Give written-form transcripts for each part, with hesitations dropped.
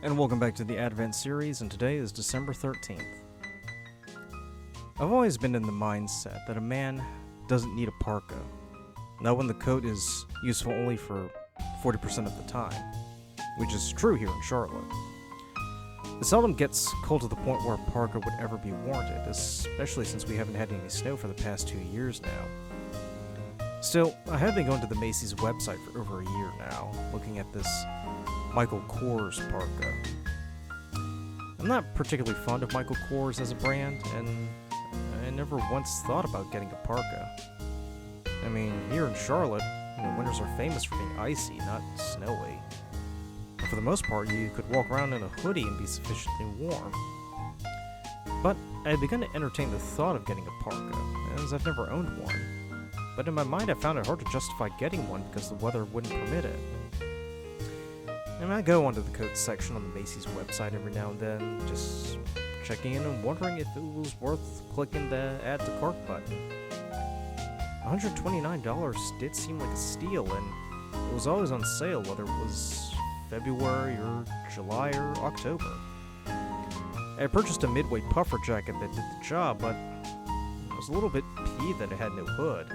And welcome back to the Advent series, and today is December 13th. I've always been in the mindset that a man doesn't need a parka, not when the coat is useful only for 40% of the time, which is true here in Charlotte. It seldom gets cold to the point where a parka would ever be warranted, especially since we haven't had any snow for the past 2 years now. Still, I have been going to the Macy's website for over a year now, looking at this Michael Kors parka. I'm not particularly fond of Michael Kors as a brand, and I never once thought about getting a parka. I mean, here in Charlotte, winters are famous for being icy, not snowy. But for the most part, you could walk around in a hoodie and be sufficiently warm. But I had begun to entertain the thought of getting a parka, as I've never owned one. But in my mind, I found it hard to justify getting one because the weather wouldn't permit it. And I go onto the coat section on the Macy's website every now and then, just checking in and wondering if it was worth clicking the Add to Cart button. $129 did seem like a steal, and it was always on sale, whether it was February or July or October. I purchased a midweight puffer jacket that did the job, but I was a little bit peeved that it had no hood.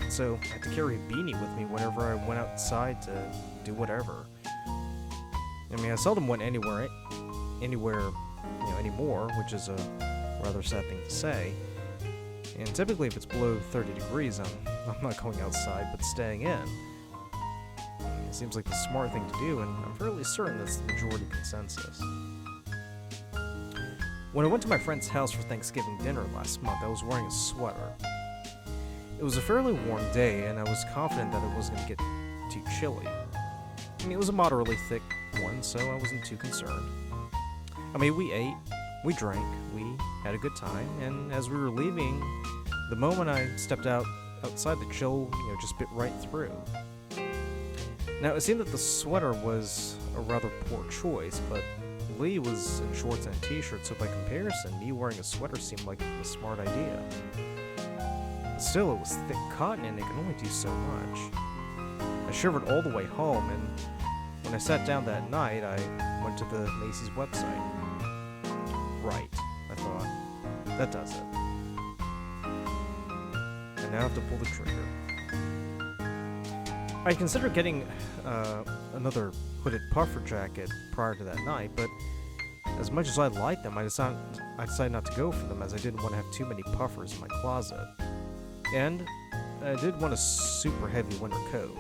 So I had to carry a beanie with me whenever I went outside to do whatever. I mean, I seldom went anywhere anymore, which is a rather sad thing to say. And typically, if it's below 30 degrees, I'm not going outside, but staying in. It seems like the smart thing to do, and I'm fairly certain that's the majority consensus. When I went to my friend's house for Thanksgiving dinner last month, I was wearing a sweater. It was a fairly warm day, and I was confident that it wasn't going to get too chilly. I mean, it was a moderately thick one, so I wasn't too concerned. I mean, we ate, we drank, we had a good time, and as we were leaving, the moment I stepped outside, the chill, just bit right through. Now, it seemed that the sweater was a rather poor choice, but Lee was in shorts and a t-shirt, so by comparison, me wearing a sweater seemed like a smart idea. Still, it was thick cotton, and it could only do so much. I shivered all the way home, and when I sat down that night, I went to the Macy's website. Right, I thought, that does it. I now have to pull the trigger. I considered getting another hooded puffer jacket prior to that night, but as much as I liked them, I decided not to go for them as I didn't want to have too many puffers in my closet. And I did want a super heavy winter coat.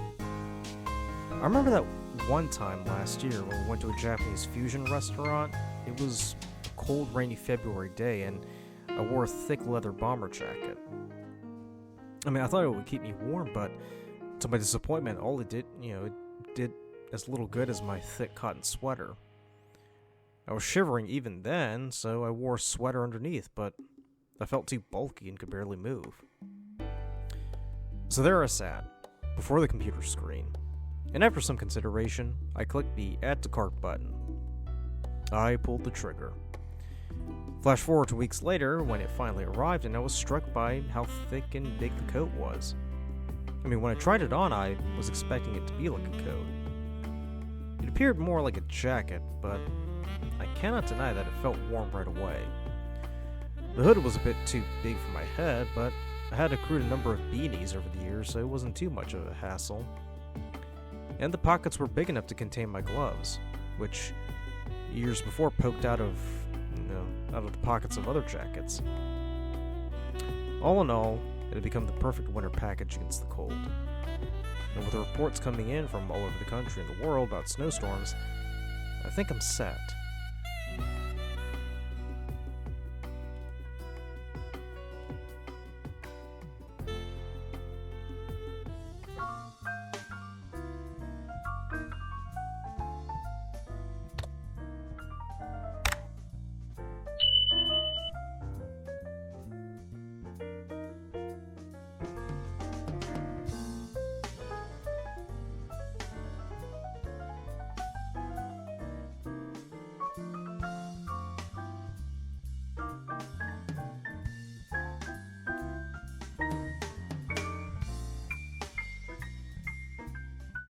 I remember that one time last year when we went to a Japanese fusion restaurant. It was a cold, rainy February day, and I wore a thick leather bomber jacket. I mean, I thought it would keep me warm, but to my disappointment, all it did, it did as little good as my thick cotton sweater. I was shivering even then, so I wore a sweater underneath, but I felt too bulky and could barely move. So there I sat, before the computer screen, and after some consideration, I clicked the Add to Cart button. I pulled the trigger. Flash forward to weeks later, when it finally arrived, and I was struck by how thick and big the coat was. I mean, when I tried it on, I was expecting it to be like a coat. It appeared more like a jacket, but I cannot deny that it felt warm right away. The hood was a bit too big for my head, but I had accrued a number of beanies over the years, so it wasn't too much of a hassle. And the pockets were big enough to contain my gloves, which years before poked out of the pockets of other jackets. All in all, it had become the perfect winter package against the cold. And with the reports coming in from all over the country and the world about snowstorms, I think I'm set.